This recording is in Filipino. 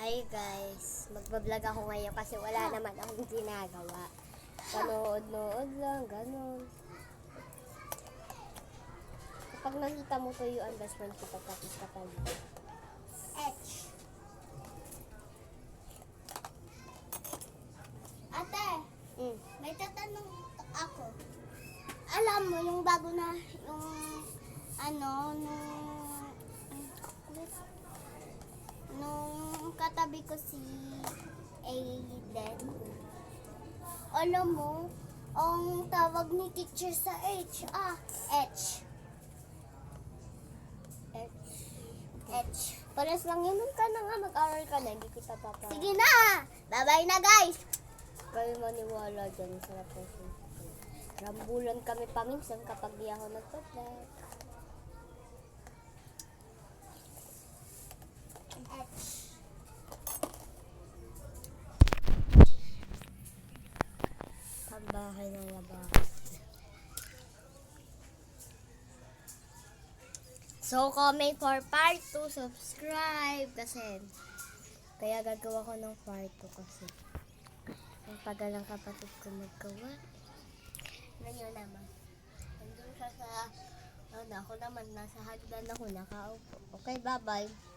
Hi guys, magbablog ako ngayon kasi wala naman akong ginagawa. Panood-nood lang, ganun. Kapag nakita mo tuyuan, best friend ko tapos kapag H. Ate, may tatanong ako. Alam mo yung bago na, yung nung katabi ko si Aiden. Alam mo, ang tawag ni teacher sa H, H. H. pares lang yun. Nun ka na nga, mag-aral ka na, hindi kita papa. Sige na! Bye-bye na guys! Kayo maniwala dyan sa person. Rambulan kami paminsan kapag di ako nagpa-vlog. H. Pambahay ng labas. So, comment for part 2, subscribe kasi kaya gagawa ko ng part 2 kasi ang tagal ng kapatid ko maggawa. Ganyan naman. Nandun siya sa ako naman nasa hagdan ako nakaupo. Okay, bye-bye.